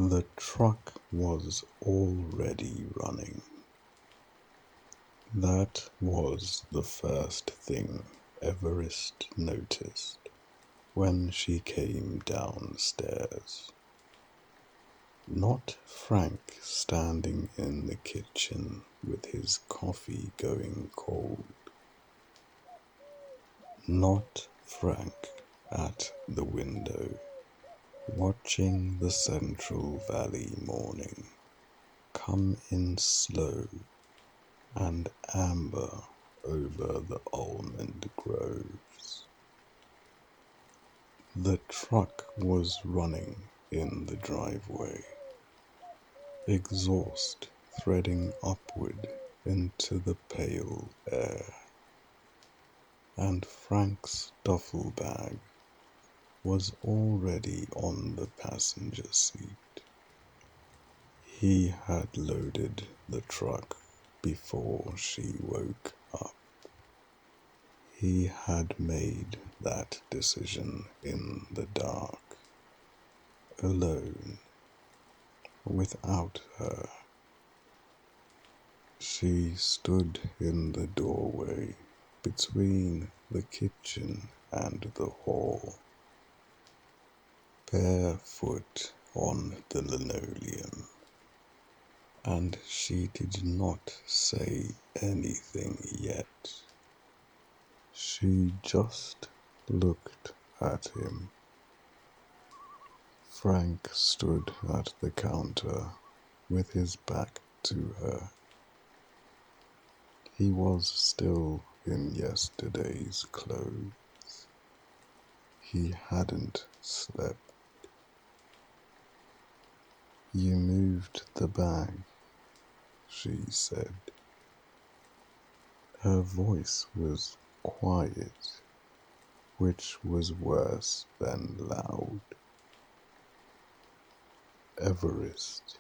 The truck was already running. That was the first thing Everest noticed when she came downstairs. Not Frank standing in the kitchen with his coffee going cold. Not Frank at the window, watching the Central Valley morning come in slow and amber over the almond groves. The truck was running in the driveway, exhaust threading upward into the pale air, and Frank's duffel bag was already on the passenger seat. He had loaded the truck before she woke up. He had made that decision in the dark, alone, without her. She stood in the doorway between the kitchen and the hall, barefoot on the linoleum, and she did not say anything yet. She just looked at him. Frank stood at the counter with his back to her. He was still in yesterday's clothes. He hadn't slept. "You moved the bag," she said. Her voice was quiet, which was worse than loud. "Everest,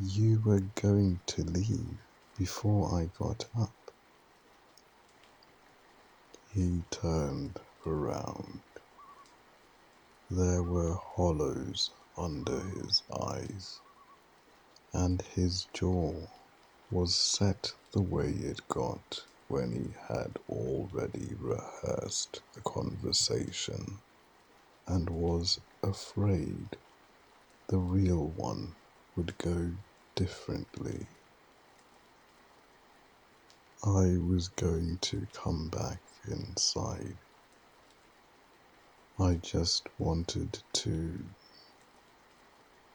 you were going to leave before I got up." He turned around. There were hollows under his eyes, and his jaw was set the way it got when he had already rehearsed the conversation and was afraid the real one would go differently. "I was going to come back inside. I just wanted to.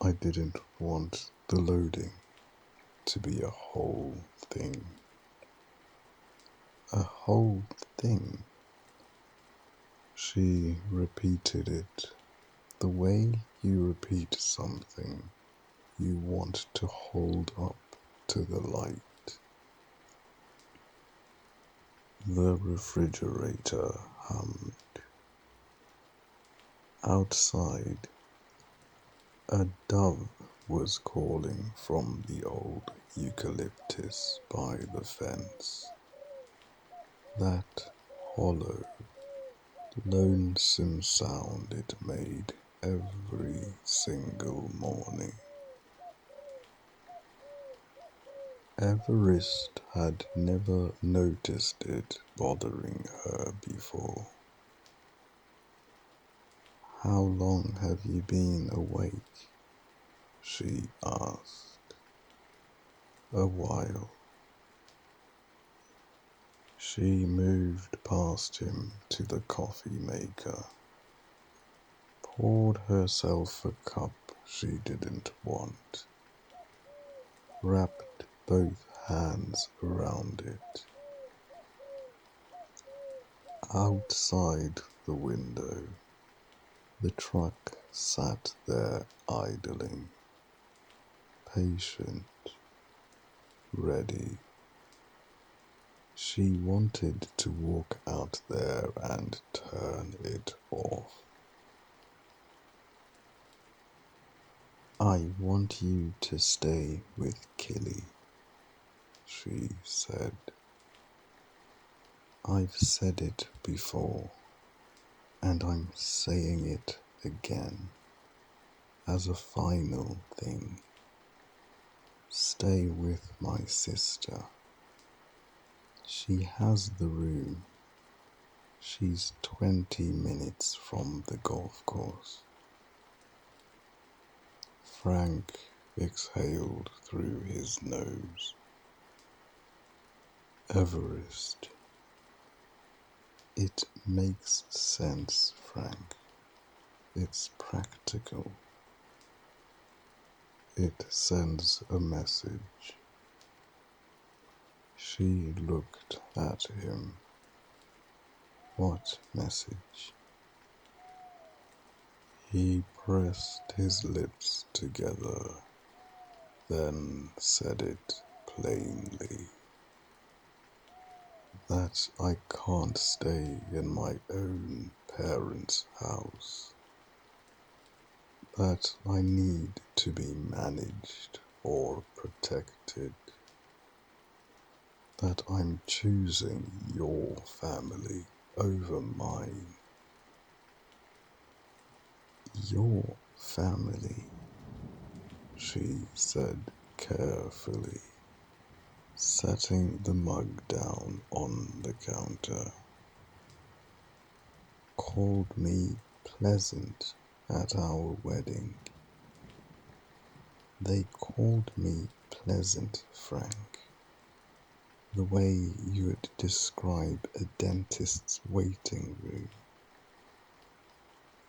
I didn't want the loading to be a whole thing." "A whole thing?" She repeated it, the way you repeat something you want to hold up to the light. The refrigerator hummed. Outside, a dove was calling from the old eucalyptus by the fence. That hollow, lonesome sound it made every single morning. Everest had never noticed it bothering her before. "How long have you been awake?" she asked. "A while." She moved past him to the coffee maker, poured herself a cup she didn't want, wrapped both hands around it. Outside the window, the truck sat there idling, patient, ready. She wanted to walk out there and turn it off. "I want you to stay with Killy," she said. "I've said it before, and I'm saying it again. As a final thing, stay with my sister. She has the room. She's 20 minutes from the golf course. Frank exhaled through his nose. Everest. It makes sense, Frank. It's practical. It sends a message. She looked at him. What message? He pressed his lips together, then said it plainly. That I can't stay in my own parents' house. That I need to be managed or protected. That I'm choosing your family over mine. Your family, she said carefully, setting the mug down on the counter. Called me pleasant at our wedding. They called me pleasant, Frank. The way you'd describe a dentist's waiting room.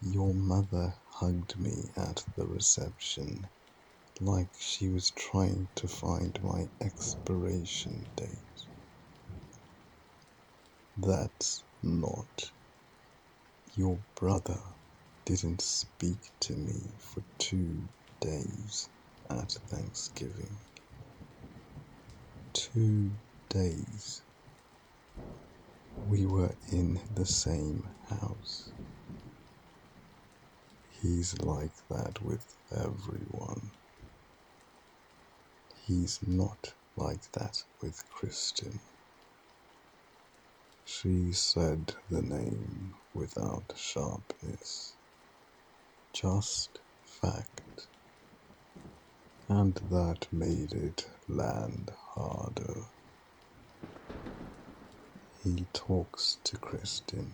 Your mother hugged me at the reception like she was trying to find my expiration date. That's not. Your brother didn't speak to me for 2 days at Thanksgiving. 2 days. We were in the same house. He's like that with everyone. He's not like that with Kristen. She said the name without sharpness. Just fact. And that made it land harder. He talks to Kristen.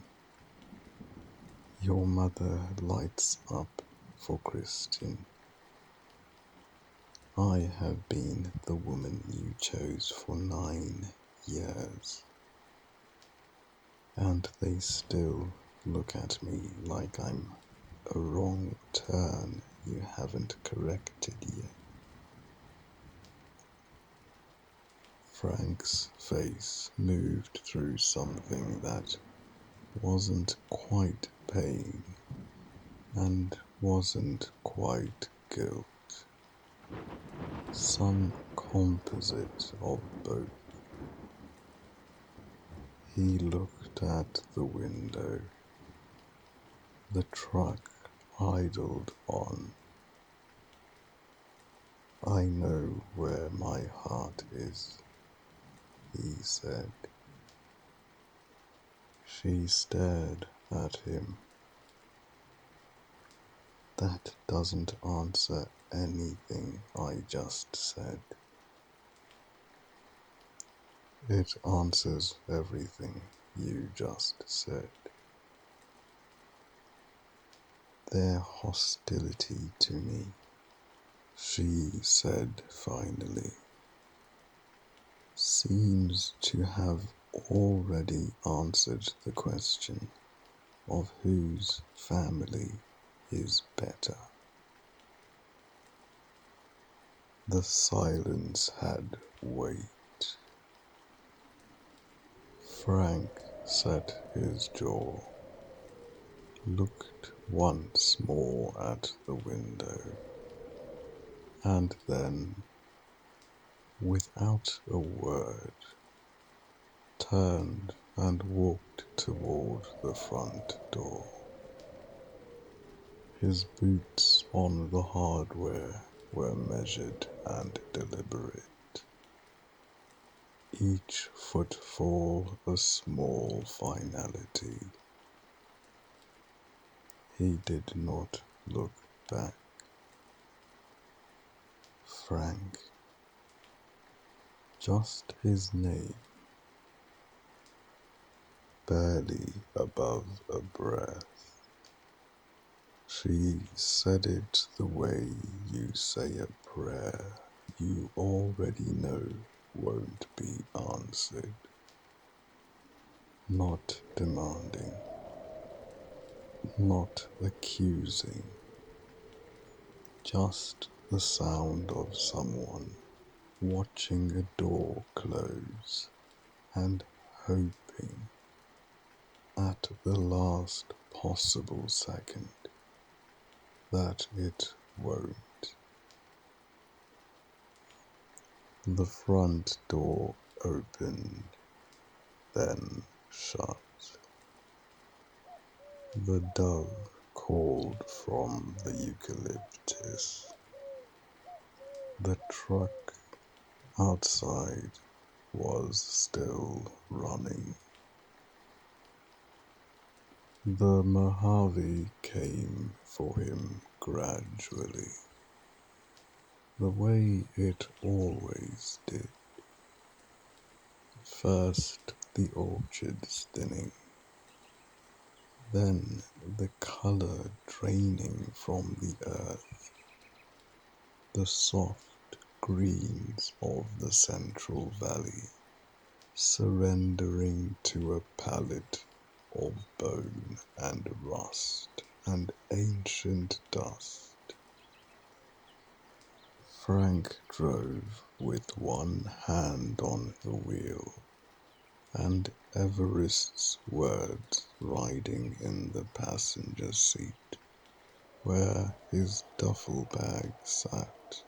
Your mother lights up for Kristen. I have been the woman you chose for 9 years. And they still look at me like I'm a wrong turn you haven't corrected yet. Frank's face moved through something that wasn't quite pain and wasn't quite guilt. Some composite of both. He looked at the window. The truck idled on. I know where my heart is, he said. She stared at him. That doesn't answer anything I just said. It answers everything you just said. Their hostility to me, she said finally, seems to have already answered the question of whose family is better. The silence had weight. Frank set his jaw, looked once more at the window, and then, without a word, turned and walked toward the front door. His boots on the hardware were measured and deliberate, each footfall a small finality. He did not look back. Frank, just his name, barely above a breath. She said it the way you say a prayer you already know won't be answered. Not demanding, not accusing, just the sound of someone watching a door close and hoping at the last possible second that it won't. The front door opened, then shut. The dove called from the eucalyptus. The truck outside was still running. The Mojave came for him gradually, the way it always did. First the orchards thinning, then the color draining from the earth, the soft greens of the Central Valley surrendering to a palette of bone and rust and ancient dust. Frank drove with one hand on the wheel, and Everest's words riding in the passenger seat where his duffel bag sat,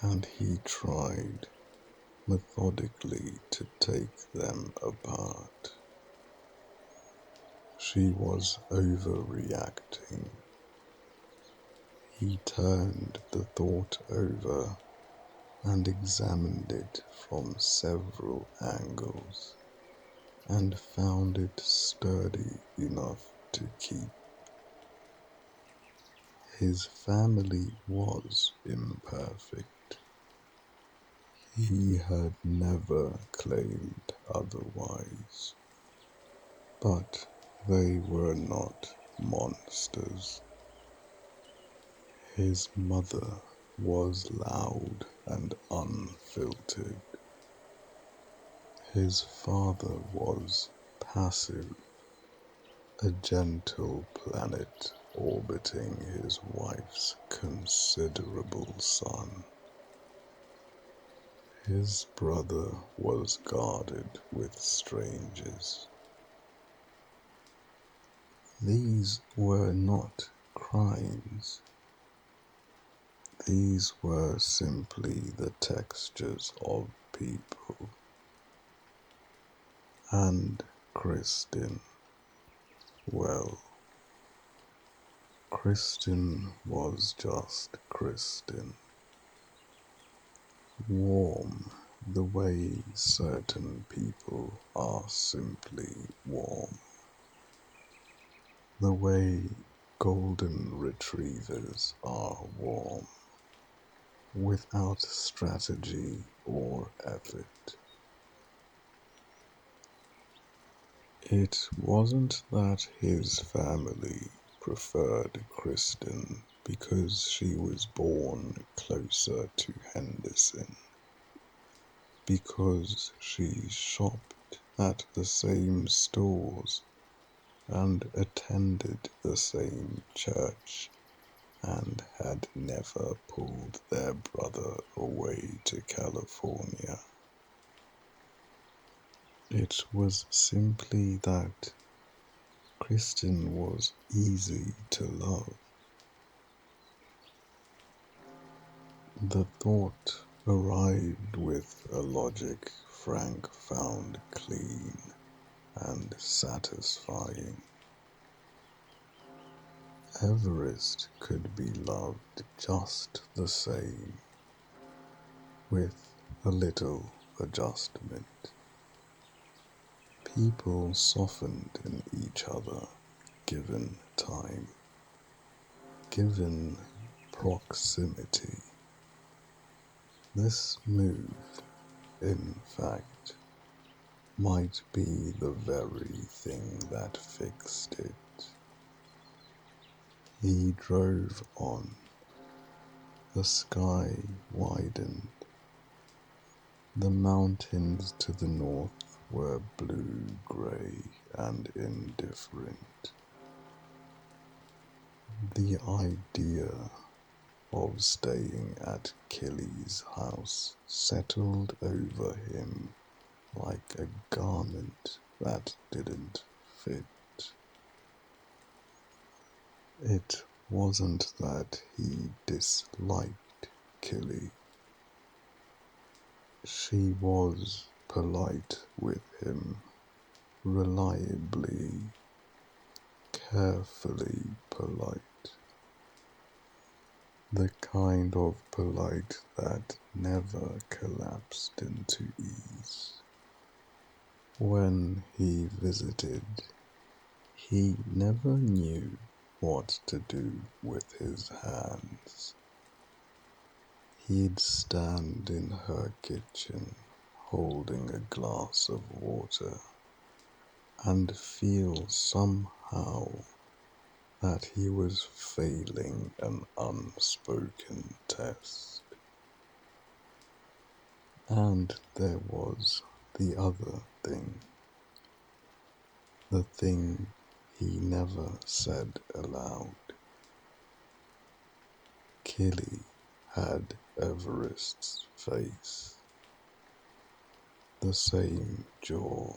and he tried methodically to take them apart. She was overreacting. He turned the thought over and examined it from several angles and found it sturdy enough to keep. His family was imperfect. He had never claimed otherwise, but they were not monsters. His mother was loud and unfiltered. His father was passive, a gentle planet orbiting his wife's considerable son. His brother was guarded with strangers. These were not crimes. These were simply the textures of people. And Kristin, well, Kristin was just Kristin. Warm the way certain people are simply warm. The way golden retrievers are warm, without strategy or effort. It wasn't that his family preferred Kristin because she was born closer to Henderson, because she shopped at the same stores and attended the same church and had never pulled their brother away to California. It was simply that Kristin was easy to love. The thought arrived with a logic Frank found clean and satisfying. Everest could be loved just the same, with a little adjustment. People softened in each other given time, given proximity. This move, in fact, might be the very thing that fixed it. He drove on. The sky widened. The mountains to the north were blue-grey and indifferent. The idea of staying at Killy's house settled over him like a garment that didn't fit. It wasn't that he disliked Killy. She was polite with him, reliably, carefully polite. The kind of polite that never collapsed into ease. When he visited, he never knew what to do with his hands. He'd stand in her kitchen, holding a glass of water, and feel somehow that he was failing an unspoken test. And there was the other thing, the thing he never said aloud. Killy had Everest's face, the same jaw,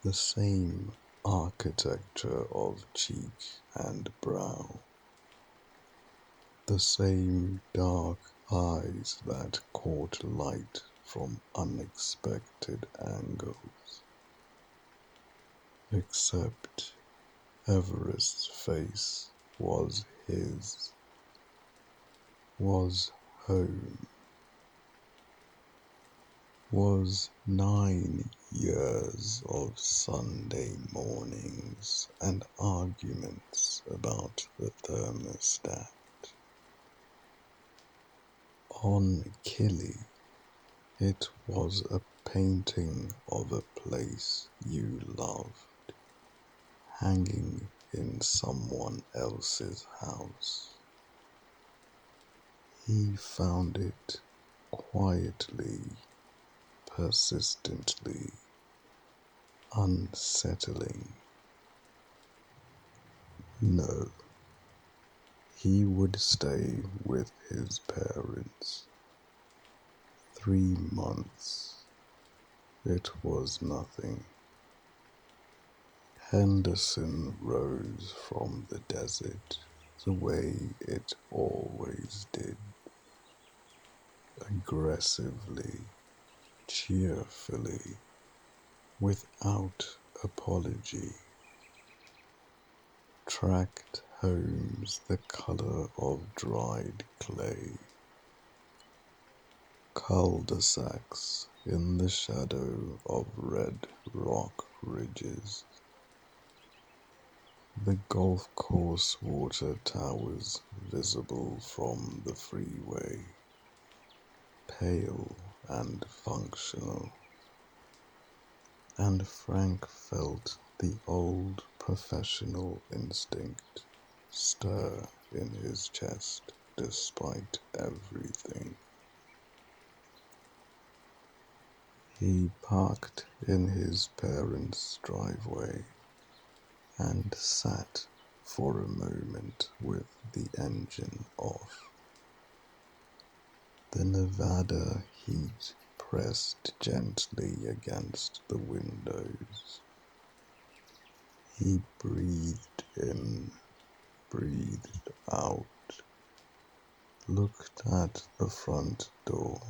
the same architecture of cheek and brow, the same dark eyes that caught light from unexpected angles. Except Everest's face was his, was home, was 9 years of Sunday mornings and arguments about the thermostat. On Killy, it was a painting of a place you loved, hanging in someone else's house. He found it quietly, persistently unsettling. No, he would stay with his parents. 3 months. It was nothing. Henderson rose from the desert the way it always did. Aggressively, cheerfully, without apology. Tracked homes the color of dried clay. Cul-de-sacs in the shadow of red rock ridges. The golf course water towers visible from the freeway, pale and functional. And Frank felt the old professional instinct stir in his chest despite everything. He parked in his parents' driveway and sat for a moment with the engine off. The Nevada heat pressed gently against the windows. He breathed in, breathed out, looked at the front door.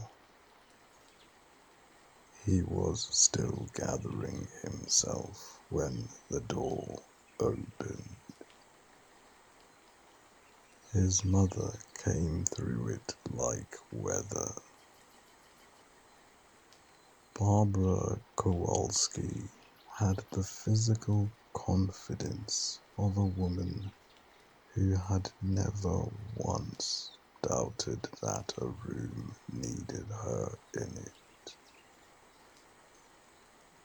He was still gathering himself when the door opened. His mother came through it like weather. Barbara Kowalski had the physical confidence of a woman who had never once doubted that a room needed her in it.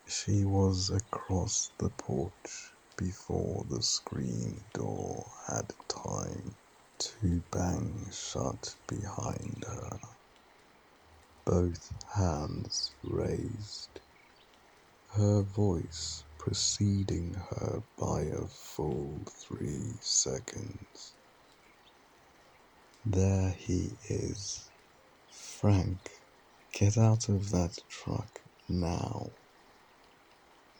She was across the porch before the screen door had time to bang shut behind her, both hands raised, her voice preceding her by a full 3 seconds. There he is. Frank, get out of that truck now.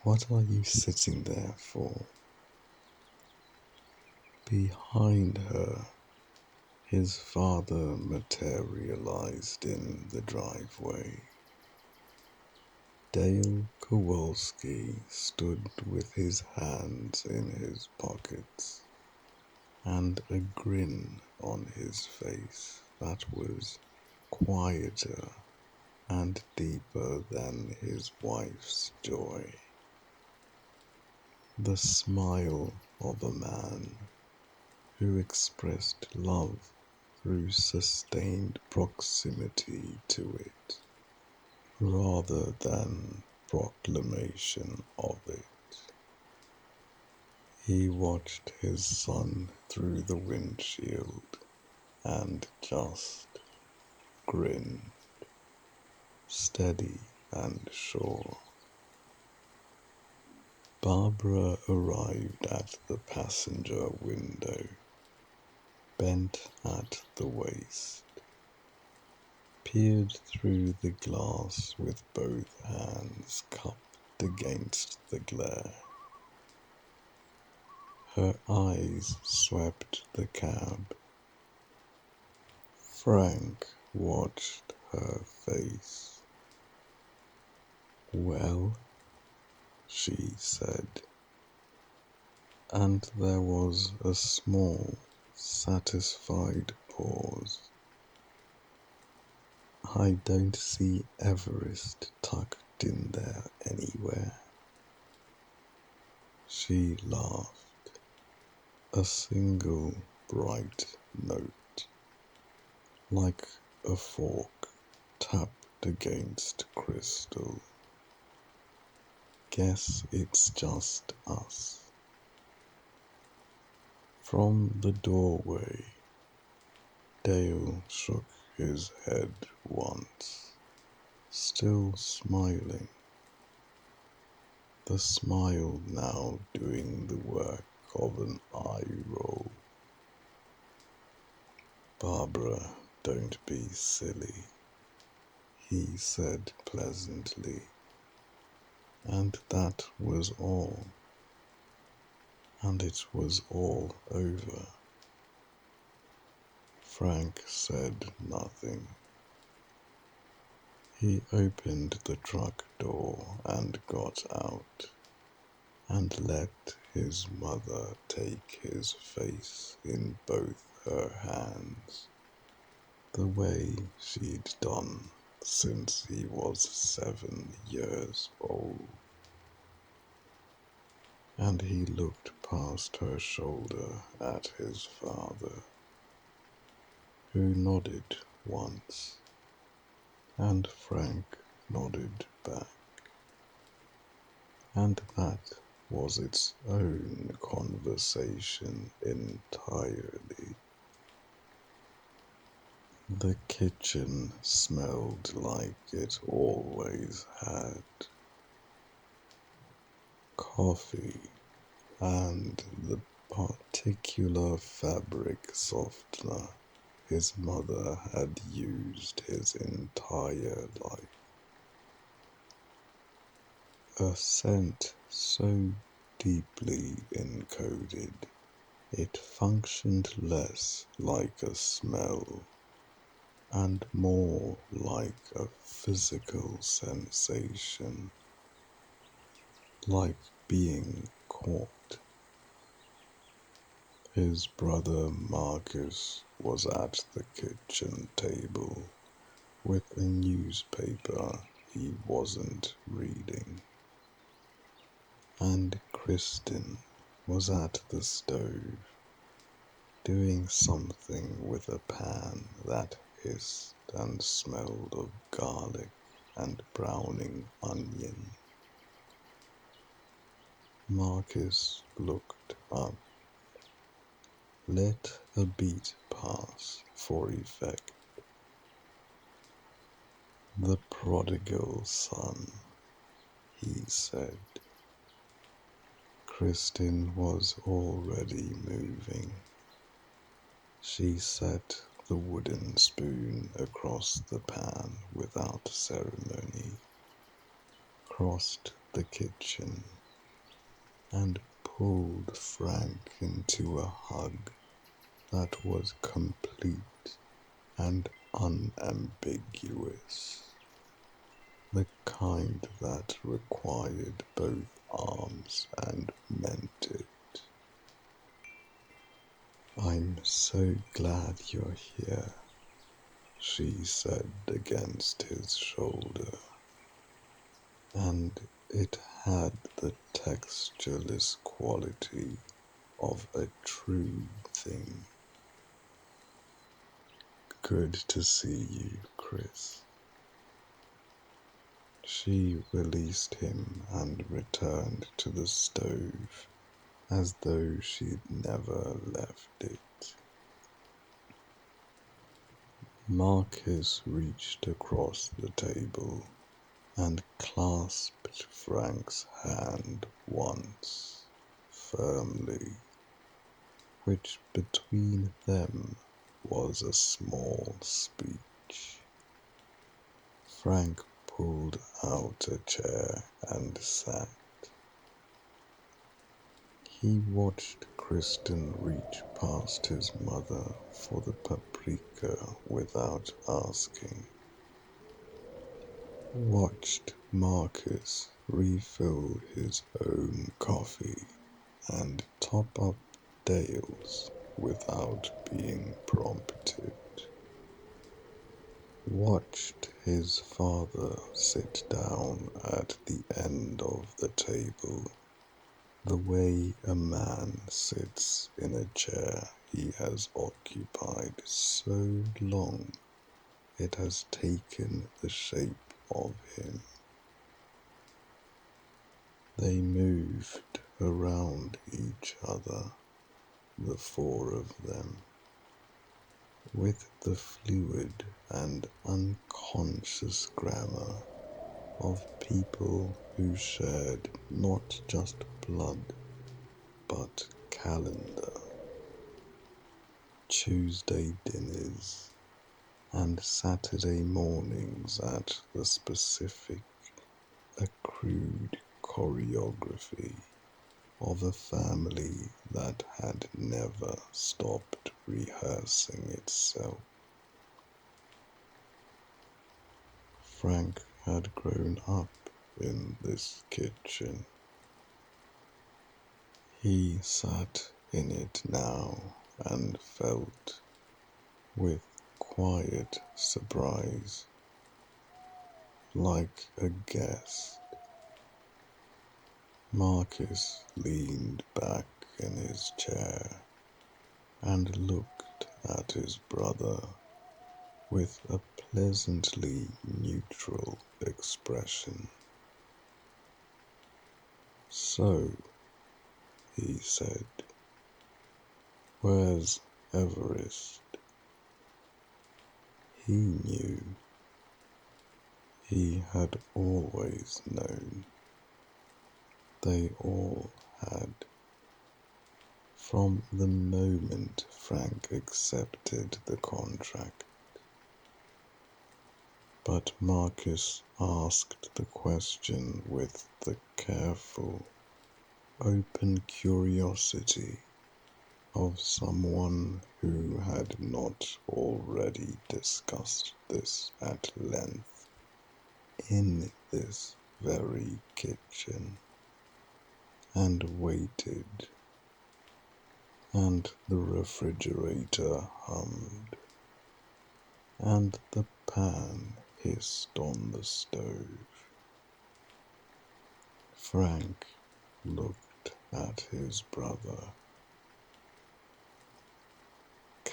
What are you sitting there for? Behind her, his father materialized in the driveway. Dale Kowalski stood with his hands in his pockets and a grin on his face that was quieter and deeper than his wife's joy. The smile of a man who expressed love through sustained proximity to it, rather than proclamation of it. He watched his son through the windshield and just grinned, steady and sure. Barbara arrived at the passenger window, bent at the waist, peered through the glass with both hands cupped against the glare. Her eyes swept the cab. Frank watched her face. "Well," she said, and there was a small, satisfied pause. "I don't see Everest tucked in there anywhere." She laughed. A single bright note, like a fork tapped against crystal. "Guess it's just us." From the doorway, Dale shook his head once, still smiling, the smile now doing the work of an eye roll. "Barbara, don't be silly," he said pleasantly. And that was all. And it was all over. Frank said nothing. He opened the truck door and got out, and let his mother take his face in both her hands, the way she'd done since he was 7 years old. And he looked past her shoulder at his father, who nodded once, and Frank nodded back. And that was its own conversation entirely. The kitchen smelled like it always had. Coffee and the particular fabric softener his mother had used his entire life. A scent so deeply encoded, it functioned less like a smell and more like a physical sensation, like being caught. His brother Marcus was at the kitchen table with a newspaper he wasn't reading, and Kristen was at the stove, doing something with a pan that hissed and smelled of garlic and browning onion. Marcus looked up. Let a beat pass for effect. The prodigal son, he said. Kristin was already moving. She set the wooden spoon across the pan without ceremony, crossed the kitchen, and pulled Frank into a hug that was complete and unambiguous, the kind that required both arms and meant it. I'm so glad you're here, she said against his shoulder, and it had the textureless quality of a true thing. Good to see you, Chris. She released him and returned to the stove as though she'd never left it. Marcus reached across the table and clasped Frank's hand once, firmly, which between them was a small speech. Frank pulled out a chair and sat. He watched Kristin reach past his mother for the paprika without asking. Watched Marcus refill his own coffee and top up Dale's without being prompted. Watched his father sit down at the end of the table, the way a man sits in a chair he has occupied so long it has taken the shape of him. They moved around each other, the four of them, with the fluid and unconscious grammar of people who shared not just blood, but calendar, Tuesday dinners, and Saturday mornings at the specific, accrued choreography of a family that had never stopped rehearsing itself. Frank had grown up in this kitchen. He sat in it now and felt, with quiet surprise, like a guest. Marcus leaned back in his chair and looked at his brother with a pleasantly neutral expression. So, he said, where's Everest? He knew. He had always known. They all had. From the moment Frank accepted the contract. But Marcus asked the question with the careful, open curiosity of someone who had not already discussed this at length in this very kitchen, and waited, and the refrigerator hummed, and the pan hissed on the stove. Frank looked at his brother.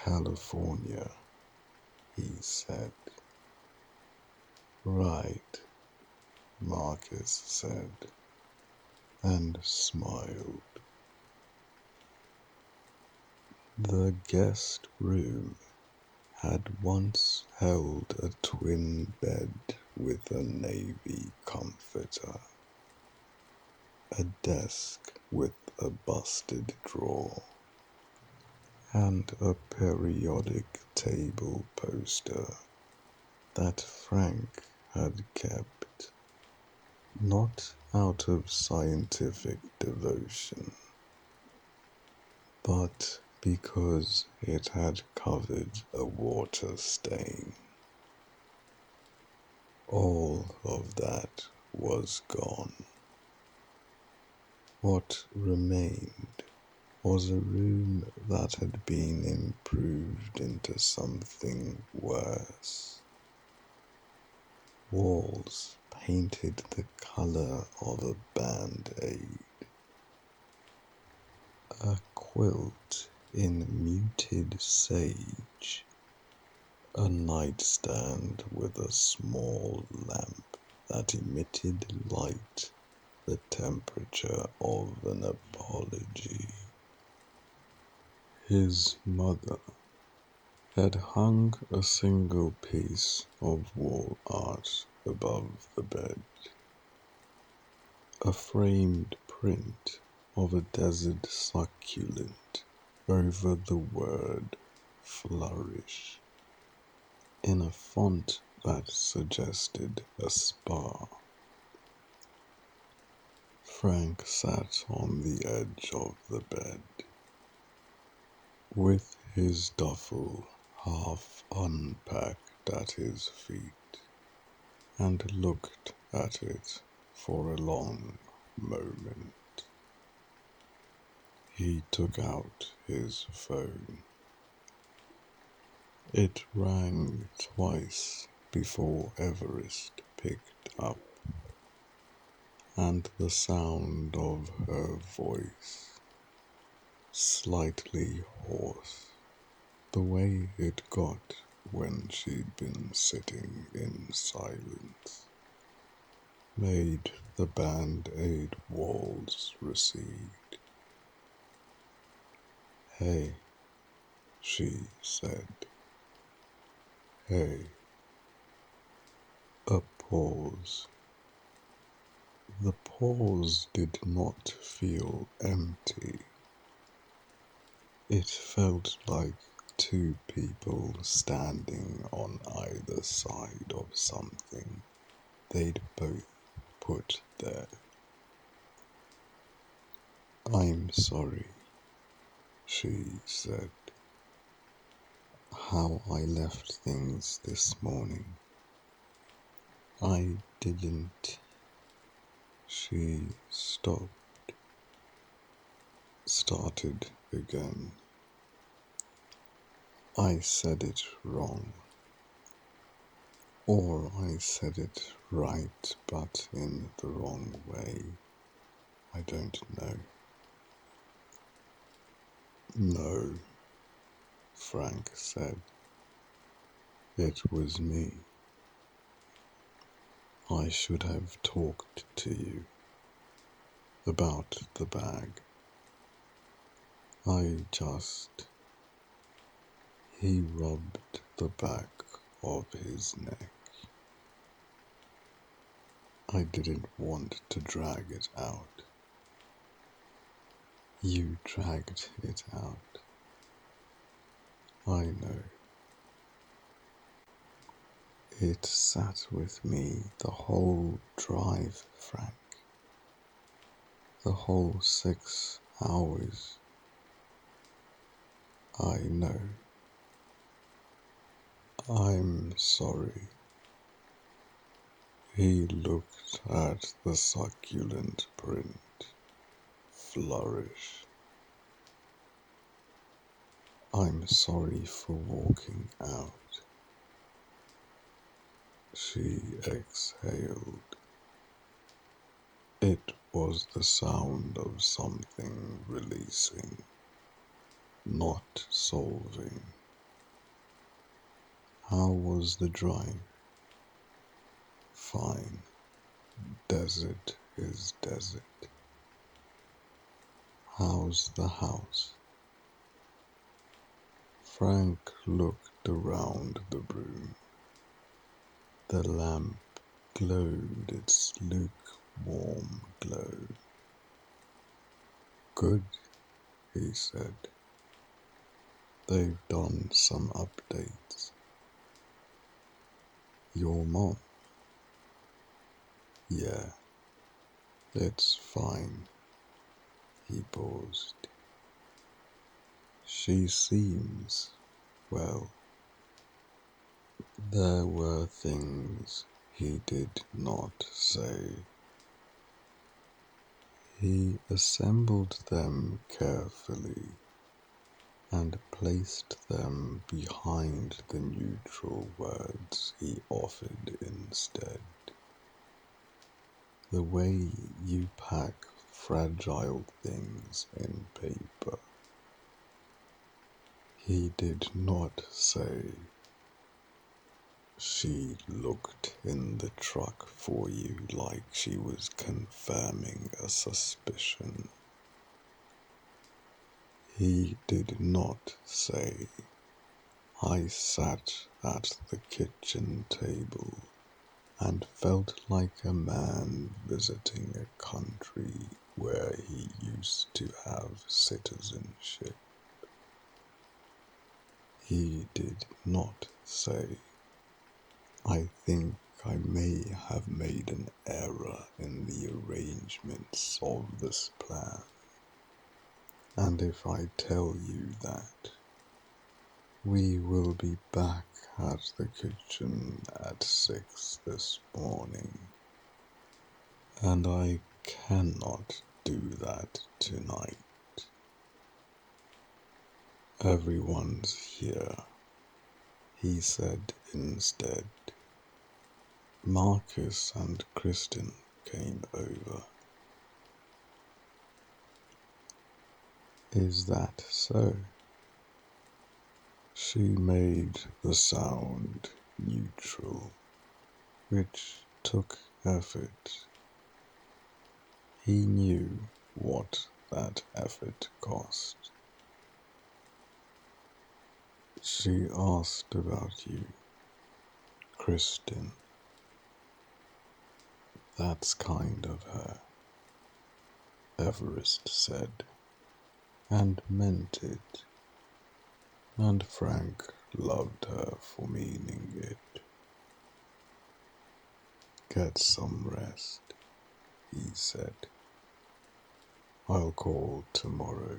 California, he said. Right, Marcus said, and smiled. The guest room had once held a twin bed with a navy comforter, a desk with a busted drawer, and a periodic table poster that Frank had kept, not out of scientific devotion, but because it had covered a water stain. All of that was gone. What remained was a room that had been improved into something worse. Walls painted the color of a band-aid. A quilt in muted sage. A nightstand with a small lamp that emitted light the temperature of an apology. His mother had hung a single piece of wall art above the bed, a framed print of a desert succulent over the word flourish, in a font that suggested a spa. Frank sat on the edge of the bed, with his duffel half unpacked at his feet, and looked at it for a long moment. He took out his phone. It rang twice before Everest picked up, and the sound of her voice, slightly hoarse, the way it got when she'd been sitting in silence, made the band-aid walls recede. "Hey," she said. "Hey." A pause. The pause did not feel empty. It felt like two people standing on either side of something they'd both put there. "I'm sorry," she said. "How I left things this morning. I didn't." She started again. "I said it wrong. Or I said it right, but in the wrong way. I don't know." "No," Frank said. "It was me. I should have talked to you about the bag. He rubbed the back of his neck. "I didn't want to drag it out." "You dragged it out." "I know." "It sat with me the whole drive, Frank. The whole 6 hours." "I know." "I'm sorry." He looked at the succulent print. Flourish. "I'm sorry for walking out." She exhaled. It was the sound of something releasing, not solving. How was the drive? Fine. Desert is desert. How's the house? Frank looked around the room. The lamp glowed its lukewarm glow. Good, he said. They've done some updates. Your mom? Yeah, it's fine. He paused. She seems, well, there were things he did not say. He assembled them carefully and placed them behind the neutral words he offered instead. The way you pack fragile things in paper. He did not say, she looked in the truck for you like she was confirming a suspicion. He did not say, I sat at the kitchen table and felt like a man visiting a country where he used to have citizenship. He did not say, I think I may have made an error in the arrangements of this plan. And if I tell you that we will be back at the kitchen at 6 this morning, and I cannot do that tonight. Everyone's here, he said instead. Marcus and Kristen came over. Is that so? She made the sound neutral, which took effort. He knew what that effort cost. She asked about you, Kristen. That's kind of her, Everest said, and meant it. And Frank loved her for meaning it. Get some rest, he said. I'll call tomorrow.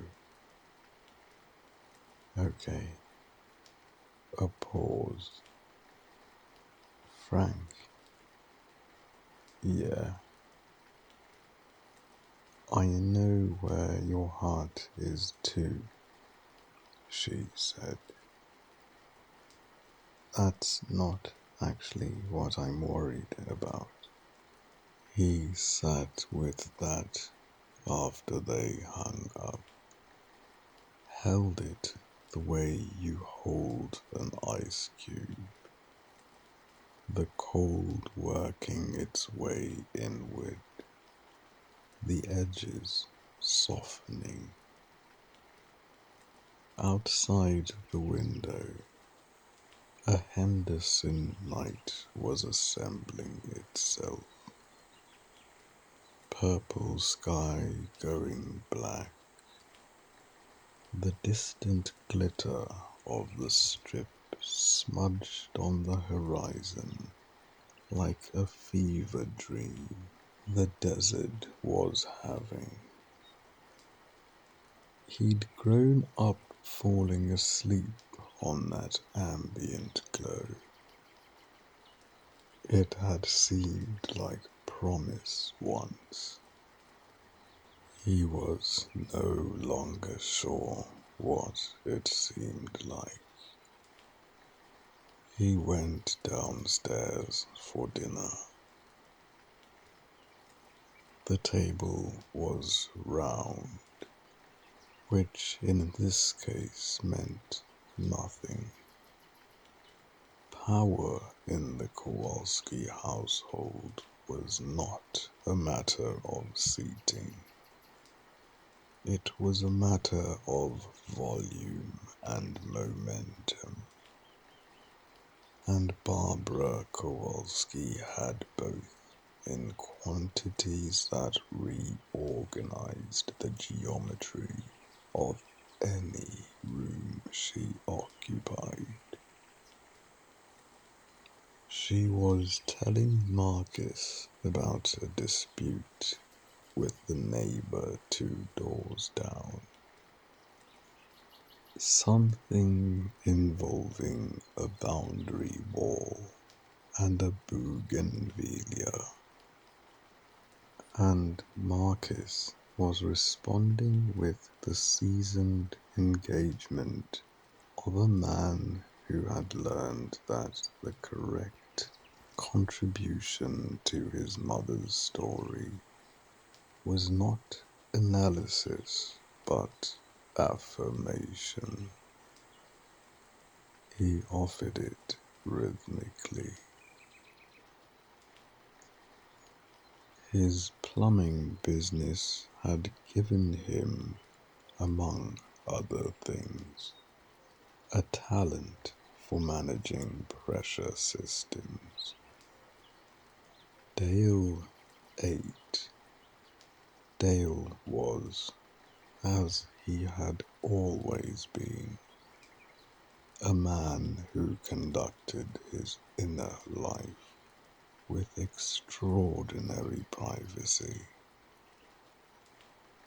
Okay. A pause. Frank. Yeah. I know where your heart is too, she said. That's not actually what I'm worried about. He sat with that after they hung up. Held it the way you hold an ice cube. The cold working its way inward. The edges softening. Outside the window, a Henderson light was assembling itself. Purple sky going black. The distant glitter of the strip smudged on the horizon like a fever dream the desert was having. He'd grown up falling asleep on that ambient glow. It had seemed like promise once. He was no longer sure what it seemed like. He went downstairs for dinner. The table was round, which in this case meant nothing. Power in the Kowalski household was not a matter of seating. It was a matter of volume and momentum, and Barbara Kowalski had both in quantities that reorganized the geometry of any room she occupied. She was telling Marcus about a dispute with the neighbor 2 doors down. Something involving a boundary wall and a bougainvillea. And Marcus was responding with the seasoned engagement of a man who had learned that the correct contribution to his mother's story was not analysis but affirmation. He offered it rhythmically. His plumbing business had given him, among other things, a talent for managing pressure systems. Dale ate. Dale was, as he had always been, a man who conducted his inner life with extraordinary privacy.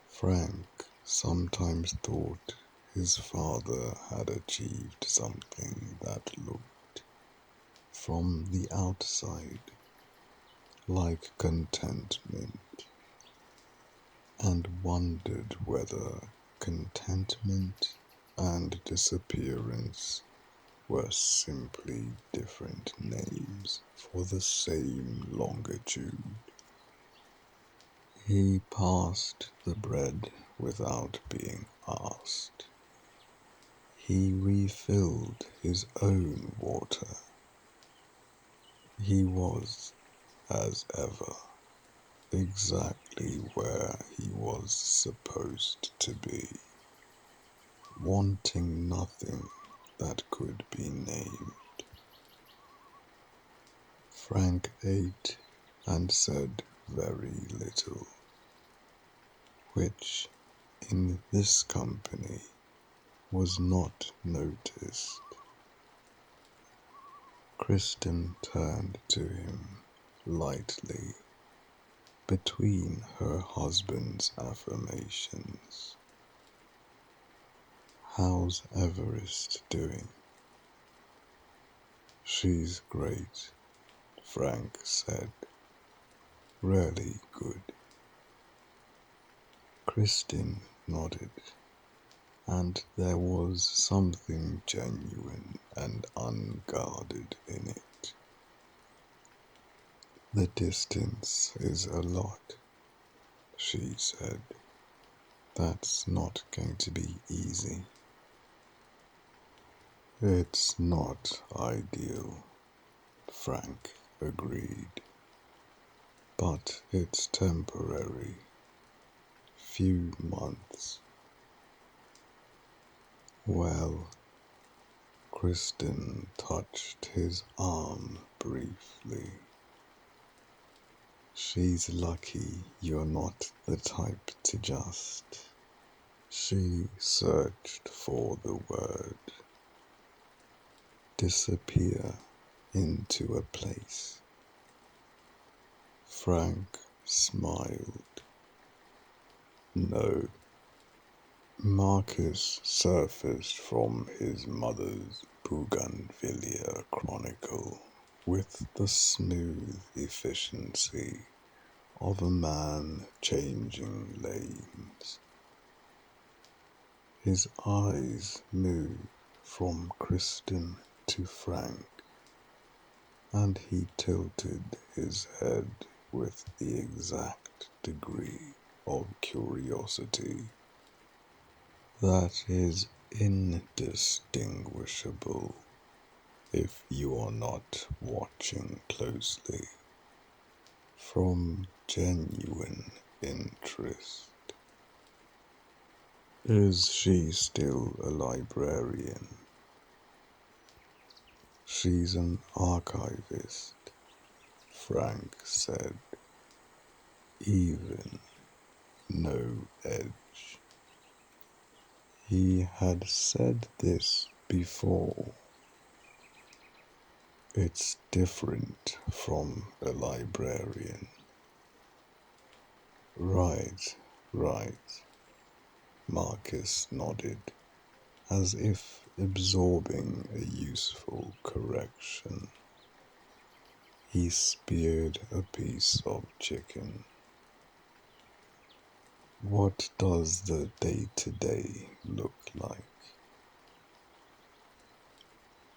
Frank sometimes thought his father had achieved something that looked, from the outside, like contentment, and wondered whether contentment and disappearance were simply different names for the same longitude. He passed the bread without being asked. He refilled his own water. He was, as ever, exactly where he was supposed to be, wanting nothing that could be named. Frank ate and said very little, which, in this company, was not noticed. Kristen turned to him lightly between her husband's affirmations. "How's Everest doing?" "She's great," Frank said. "Really good." Kristen nodded, and there was something genuine and unguarded in it. "The distance is a lot," she said. "That's not going to be easy." "It's not ideal," Frank agreed. "But it's temporary. Few months." "Well," Kristen touched his arm briefly. "She's lucky you're not the type to just..." She searched for the word. "Disappear into a place." Frank smiled. "No." Marcus surfaced from his mother's Bougainvillea chronicle with the smooth efficiency of a man changing lanes. His eyes moved from Kristen to Frank, and he tilted his head with the exact degree of curiosity that is indistinguishable if you are not watching closely, from genuine interest. Is she still a librarian? She's an archivist, Frank said, even no edge. He had said this before. It's different from a librarian. Right, right. Marcus nodded, as if absorbing a useful correction. He speared a piece of chicken. What does the day-to-day look like?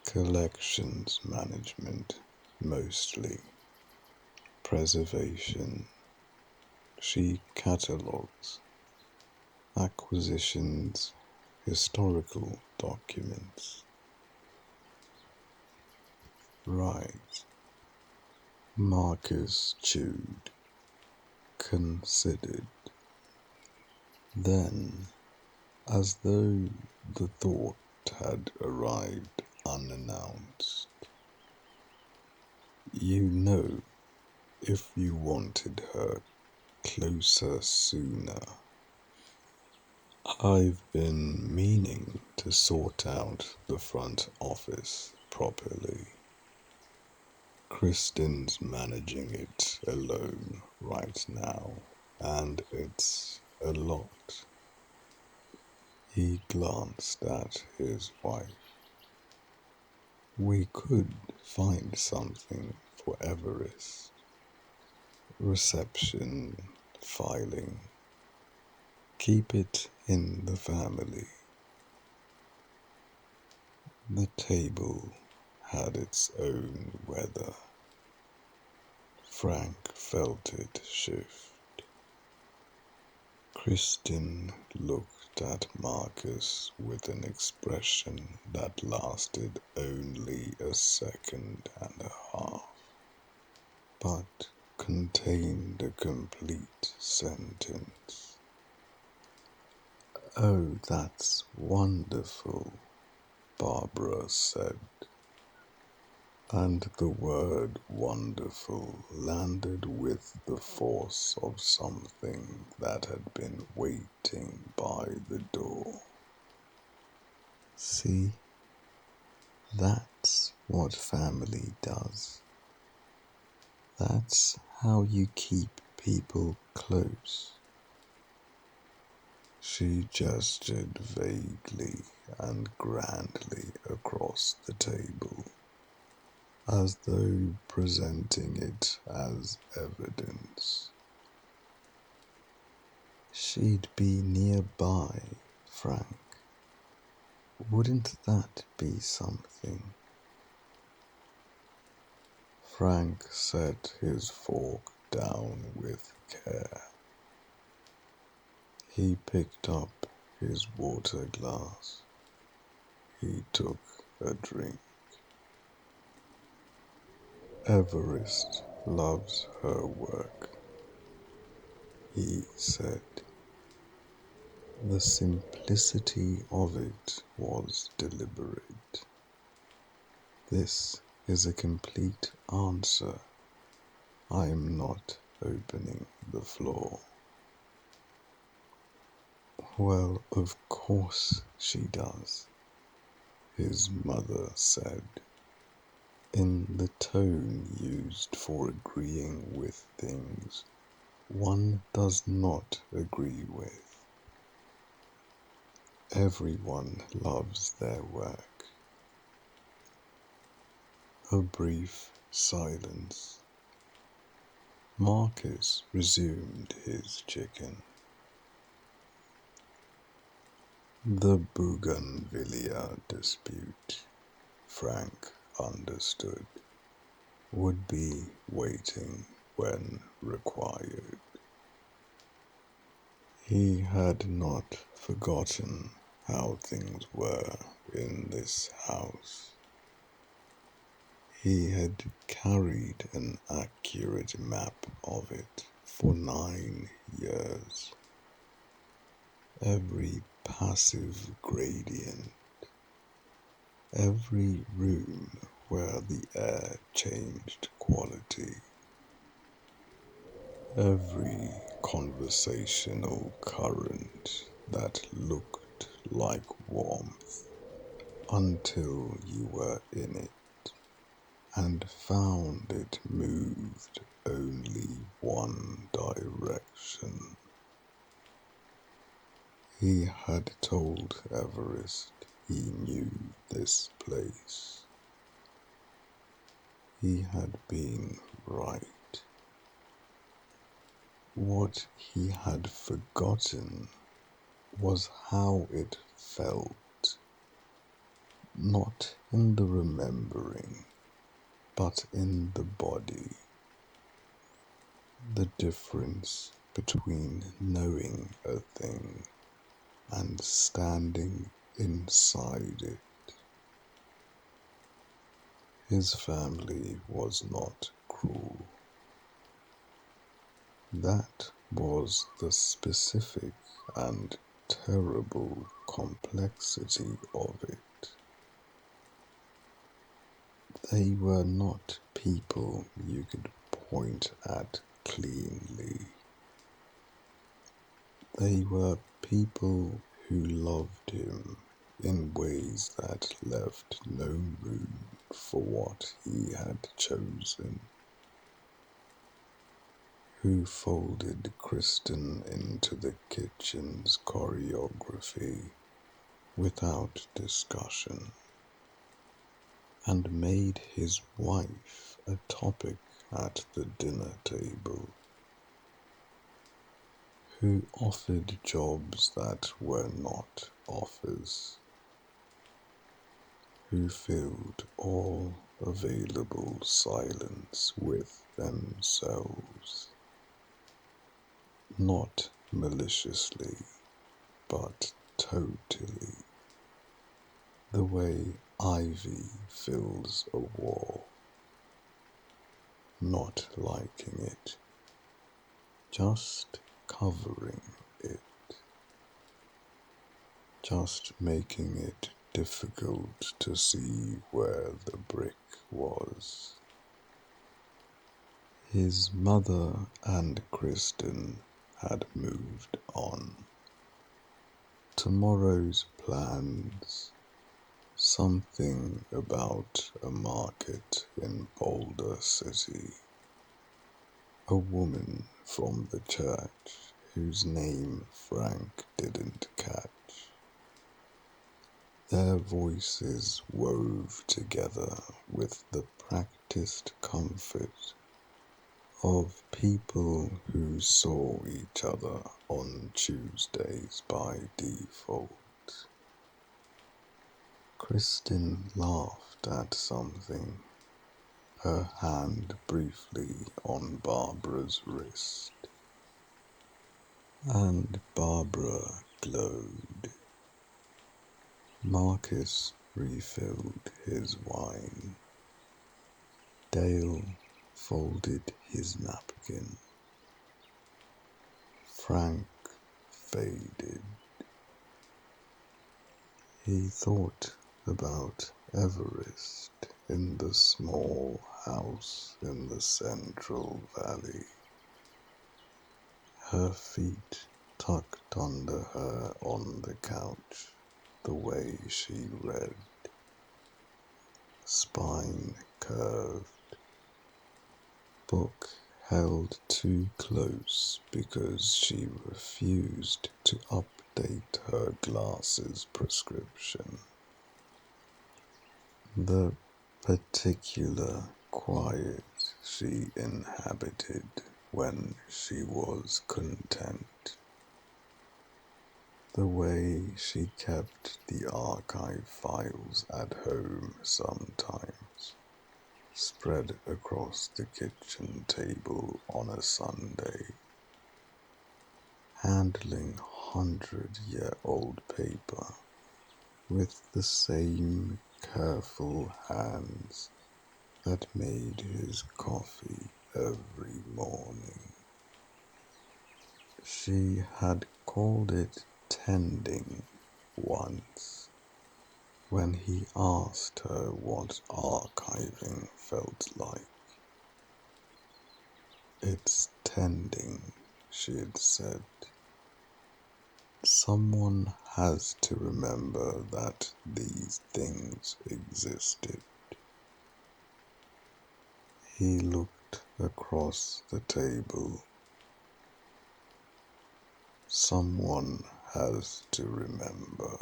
Collections management, mostly. Preservation. She catalogues. Acquisitions. Historical documents. Right. Marcus chewed. Considered. Then, as though the thought had arrived unannounced, you know, if you wanted her closer sooner. I've been meaning to sort out the front office properly. Kristen's managing it alone right now, and it's a lot. He glanced at his wife. We could find something for Everest. Reception, filing. Keep it in the family. The table had its own weather. Frank felt it shift. Kristen looked at Marcus with an expression that lasted only a second and a half, but contained a complete sentence. Oh, that's wonderful, Barbara said, and the word wonderful landed with the force of something that had been waiting by the door. See, that's what family does. That's how you keep people close. She gestured vaguely and grandly across the table, as though presenting it as evidence. She'd be nearby, Frank. Wouldn't that be something? Frank set his fork down with care. He picked up his water glass. He took a drink. Everest loves her work, he said. The simplicity of it was deliberate. This is a complete answer. I am not opening the floor. Well, of course she does, his mother said, in the tone used for agreeing with things one does not agree with. Everyone loves their work. A brief silence. Marcus resumed his chicken. The Bougainvillea dispute, Frank understood, would be waiting when required. He had not forgotten how things were in this house. He had carried an accurate map of it for 9 years. Every passive gradient, every room where the air changed quality, every conversational current that looked like warmth until you were in it and found it moved only one direction. He had told Everest he knew this place. He had been right. What he had forgotten was how it felt, not in the remembering, but in the body. The difference between knowing a thing and standing inside it. His family was not cruel. That was the specific and terrible complexity of it. They were not people you could point at cleanly. They were people who loved him in ways that left no room for what he had chosen, who folded Kristen into the kitchen's choreography without discussion, and made his wife a topic at the dinner table, who offered jobs that were not offers, who filled all available silence with themselves, not maliciously, but totally, the way ivy fills a wall, not liking it, just covering it, just making it difficult to see where the brick was. His mother and Kristen had moved on. Tomorrow's plans, something about a market in Boulder City, a woman from the church whose name Frank didn't catch. Their voices wove together with the practiced comfort of people who saw each other on Tuesdays by default. Kristen laughed at something, her hand briefly on Barbara's wrist, and Barbara glowed. Marcus refilled his wine. Dale folded his napkin. Frank faded. He thought about Everest in the small house in the Central Valley, her feet tucked under her on the couch, the way she read, spine curved, book held too close because she refused to update her glasses prescription. The particular quiet she inhabited when she was content. The way she kept the archive files at home sometimes, spread across the kitchen table on a Sunday, handling 100-year-old paper with the same careful hands that made his coffee every morning. She had called it tending once when he asked her what archiving felt like. It's tending, she had said. Someone has to remember that these things existed. He looked across the table. Someone has to remember.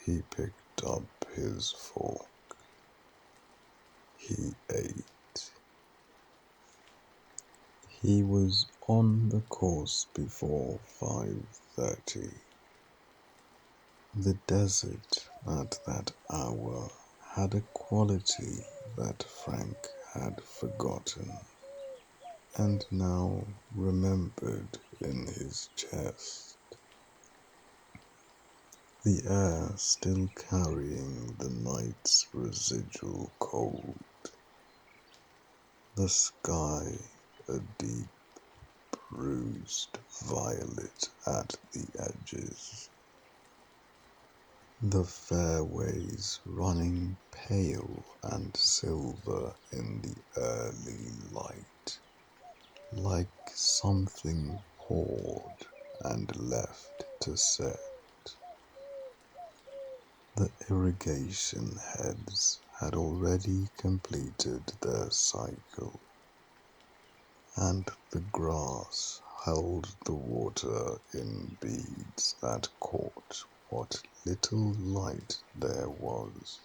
He picked up his fork. He ate. He was on the course before 5:30. The desert at that hour had a quality that Frank had forgotten and now remembered in his chest. The air still carrying the night's residual cold. The sky a deep, bruised violet at the edges. The fairways running pale and silver in the early light, like something poured and left to set. The irrigation heads had already completed their cycle, and the grass held the water in beads that caught what little light there was.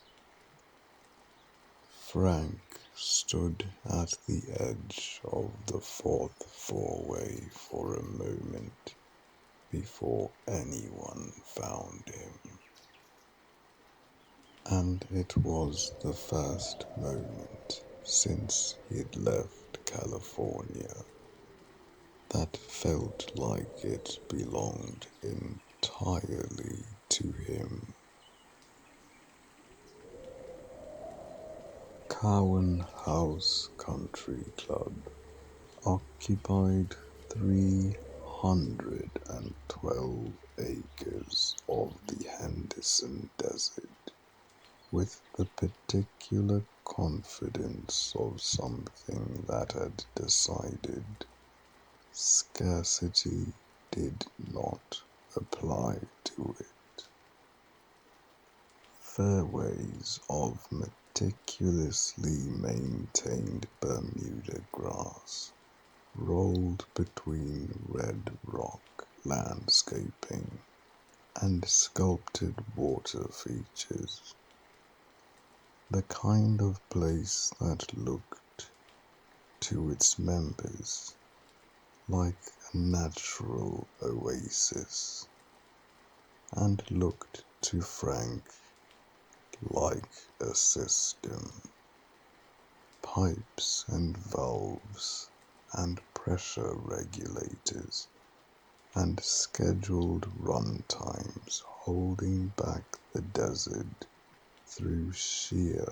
Frank stood at the edge of the fourth four-way for a moment before anyone found him. And it was the first moment since he'd left California that felt like it belonged entirely to him. Cowan House Country Club occupied 312 acres of the Henderson Desert, with the particular confidence of something that had decided scarcity did not apply to it. Fairways of meticulously maintained Bermuda grass rolled between red rock landscaping and sculpted water features, the kind of place that looked to its members like a natural oasis, and looked to Frank like a system. Pipes and valves and pressure regulators and scheduled run times holding back the desert through sheer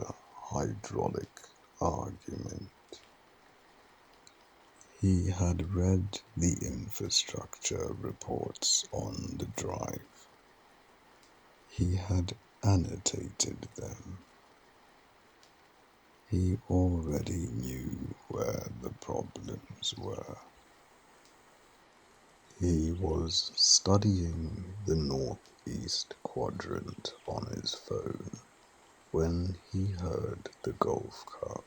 hydraulic argument. He had read the infrastructure reports on the drive. He had annotated them. He already knew where the problems were. He was studying the northeast quadrant on his phone when he heard the golf cart.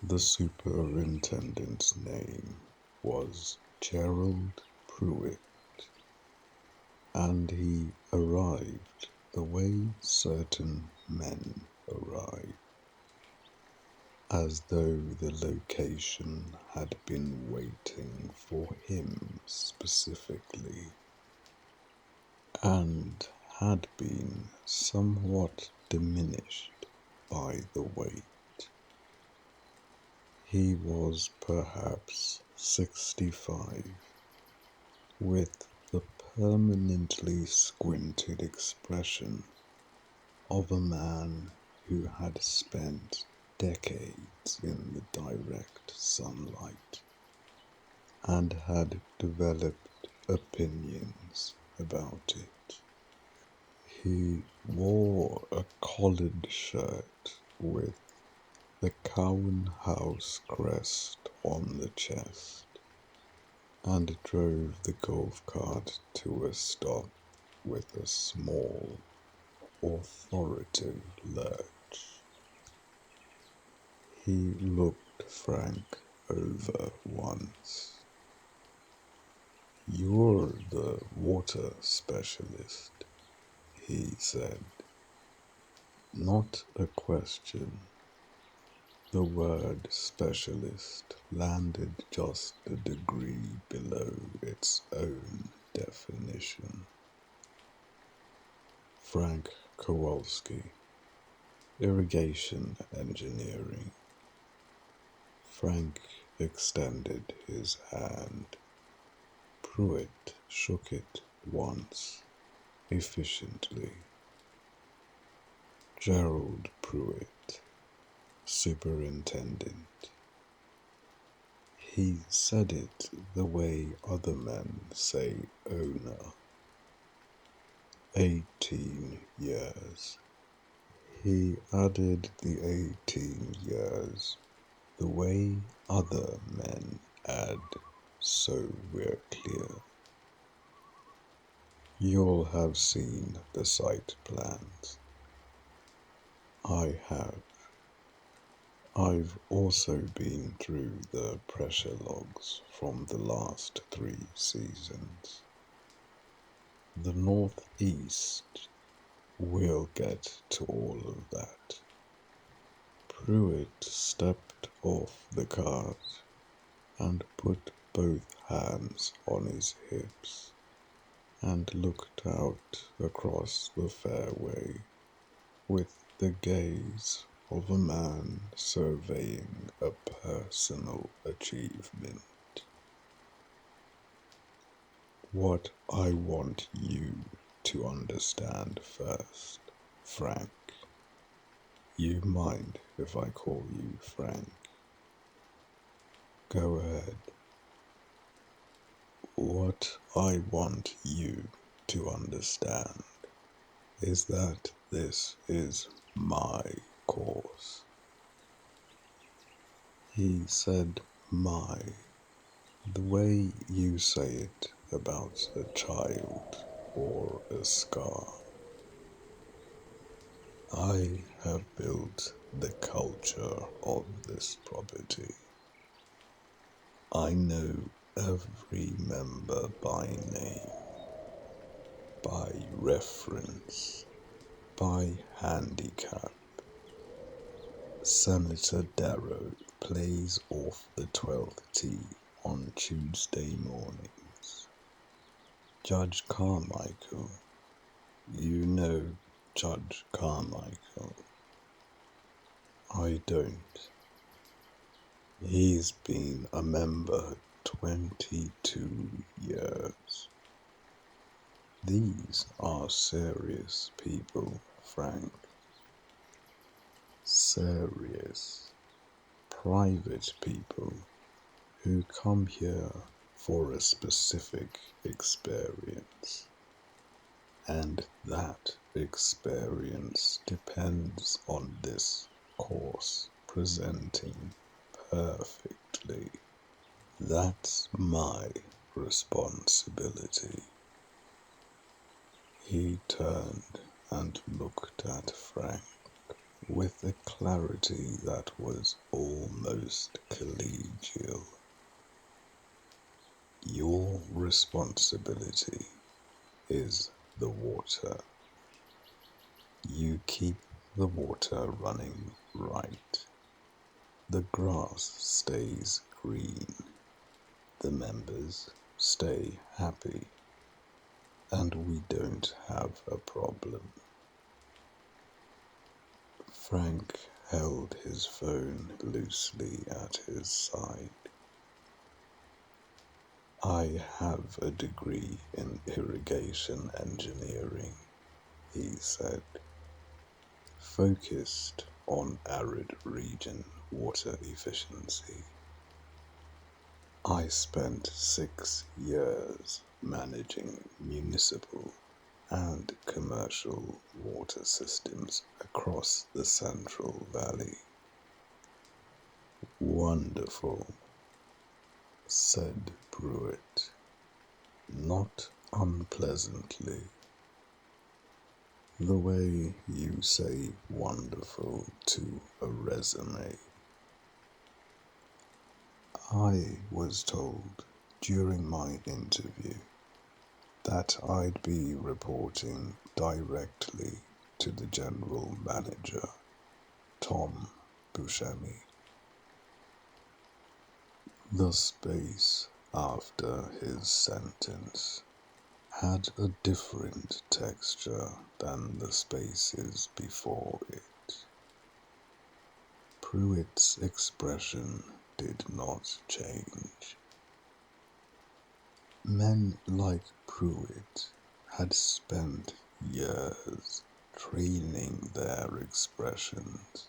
The superintendent's name was Gerald Pruitt, and he arrived the way certain men arrive, as though the location had been waiting for him specifically, and had been somewhat diminished by the wait. He was perhaps 65, with the permanently squinted expression of a man who had spent decades in the direct sunlight and had developed opinions about it. He wore a collared shirt with the Cowan House crest on the chest and drove the golf cart to a stop with a small, authoritative lurch. He looked Frank over once. "You're the water specialist," he said. Not a question. The word specialist landed just a degree below its own definition. Frank Kowalski, irrigation engineering. Frank extended his hand. Pruitt shook it once, efficiently. Gerald Pruitt, superintendent. He said it the way other men say owner. 18 years. He added the 18 years the way other men add, so we're clear. You'll have seen the site plans. I have. I've also been through the pressure logs from the last 3 seasons. The Northeast, we'll get to all of that. Pruitt stepped off the cart and put both hands on his hips and looked out across the fairway with the gaze of a man surveying a personal achievement. What I want you to understand first, Frank. You mind if I call you Frank? Go ahead. What I want you to understand is that this is my course. He said my, the way you say it about a child or a scar. I have built the culture of this property. I know every member by name, by reference, by handicap. Senator Darrow plays off the 12th tee on Tuesday mornings. Judge Carmichael, you know Judge Carmichael. I don't. He's been a member 22 years. These are serious people, Frank. Serious, private people who come here for a specific experience. And that experience depends on this course presenting perfectly. That's my responsibility. He turned and looked at Frank with a clarity that was almost collegial. Your responsibility is the water. You keep the water running right. The grass stays green. The members stay happy. And we don't have a problem. Frank held his phone loosely at his side. I have a degree in irrigation engineering, he said. focused on arid region water efficiency. I spent 6 years managing municipal and commercial water systems across the Central Valley. Wonderful, said Pruitt, not unpleasantly. The way you say wonderful to a resume. I was told during my interview that I'd be reporting directly to the general manager, Tom Buscemi. The space after his sentence had a different texture than the spaces before it. Pruitt's expression did not change. Men like Pruitt had spent years training their expressions,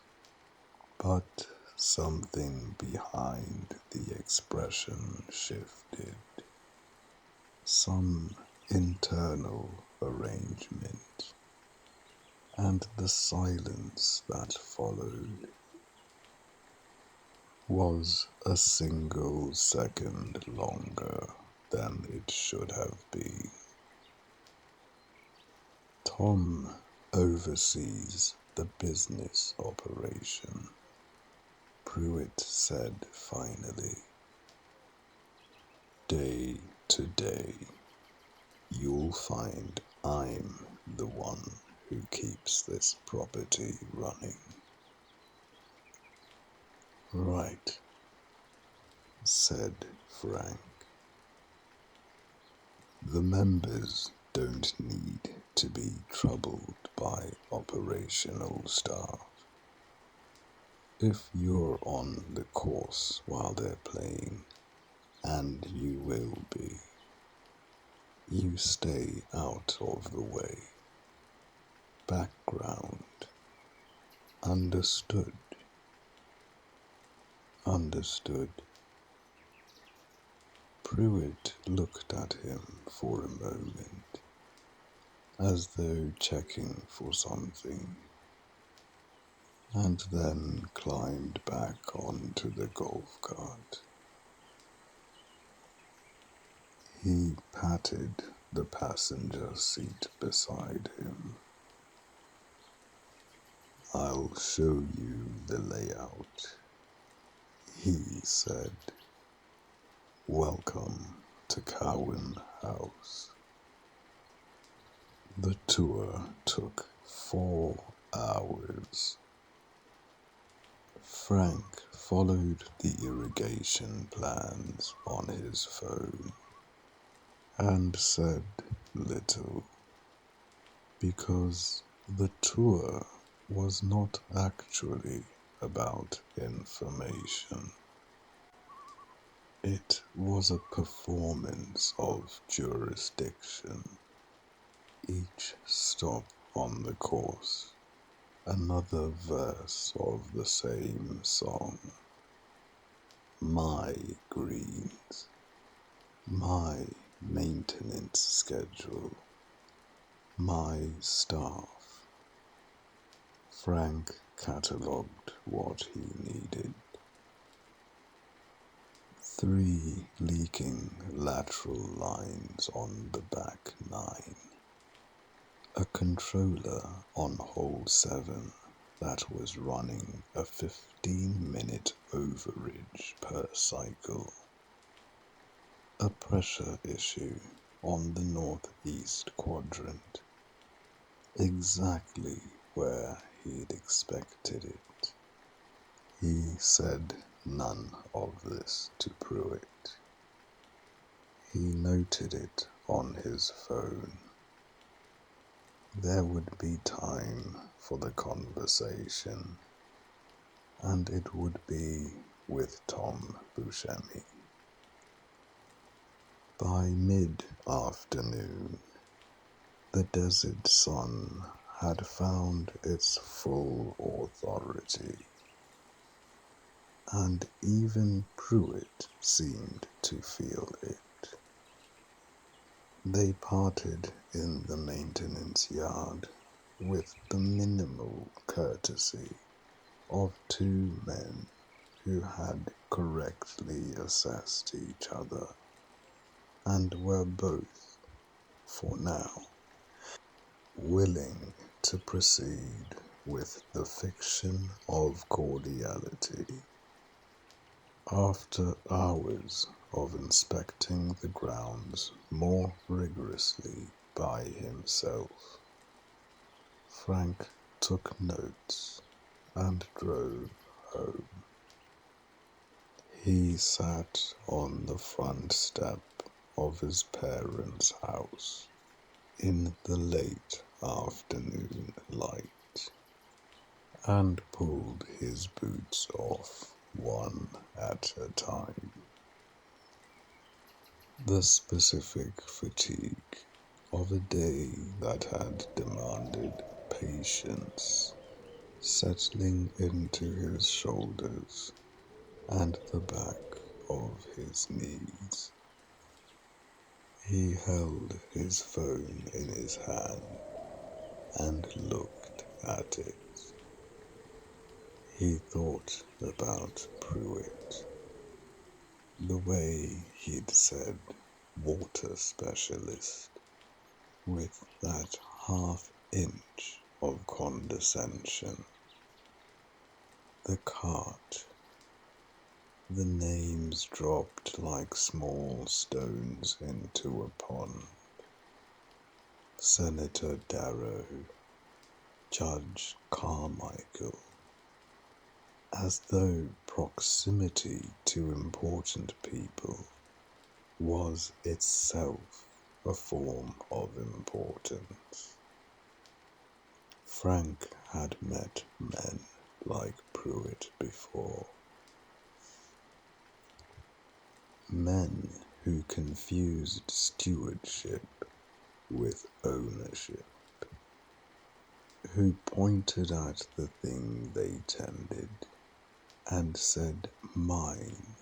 but something behind the expression shifted. Some internal arrangement, and the silence that followed was a single second longer than it should have been. Tom oversees the business operation, Pruitt said finally. Day to day, you'll find I'm the one who keeps this property running. Right, said Frank. The members don't need to be troubled by operational staff. If you're on the course while they're playing, and you will be, you stay out of the way. Background. Understood. Understood. Pruitt looked at him for a moment, as though checking for something, and then climbed back onto the golf cart. He patted the passenger seat beside him. I'll show you the layout, he said. Welcome to Cowan House. The tour took 4 hours. Frank followed the irrigation plans on his phone and said little, because the tour was not actually about information. It was a performance of jurisdiction. Each stop on the course, another verse of the same song. My greens, my maintenance schedule, my staff. Frank catalogued what he needed. 3 leaking lateral lines on the back 9. A controller on hole 7 that was running a 15-minute overage per cycle. A pressure issue on the northeast quadrant, exactly where he'd expected it. He said none of this to Pruitt. He noted it on his phone. There would be time for the conversation, and it would be with Tom Buscemi. By mid-afternoon, the desert sun had found its full authority, and even Pruitt seemed to feel it. They parted in the maintenance yard with the minimal courtesy of two men who had correctly assessed each other and were both, for now, willing to proceed with the fiction of cordiality. After hours of inspecting the grounds more rigorously by himself, Frank took notes and drove home. He sat on the front step of his parents' house in the late afternoon light and pulled his boots off one at a time. The specific fatigue of a day that had demanded patience settling into his shoulders and the back of his knees. He held his phone in his hand and looked at it. He thought about Pruitt, the way he'd said water specialist with that half-inch of condescension. The cart, the names dropped like small stones into a pond. Senator Darrow, Judge Carmichael, as though proximity to important people was itself a form of importance. Frank had met men like Pruitt before. Men who confused stewardship with ownership, who pointed at the thing they tended and said mine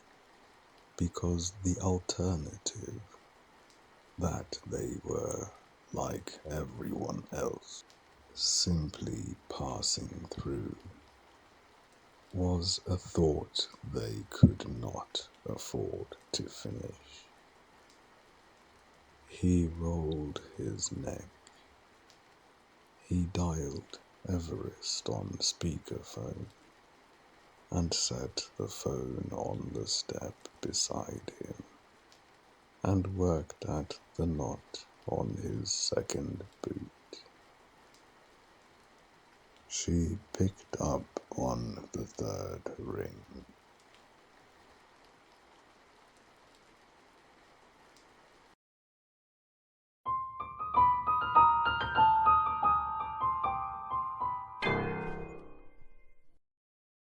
because the alternative, that they were, like everyone else, simply passing through, was a thought they could not afford to finish. He rolled his neck. He dialed Everest on speakerphone and set the phone on the step beside him and worked at the knot on his second boot. She picked up on the third ring.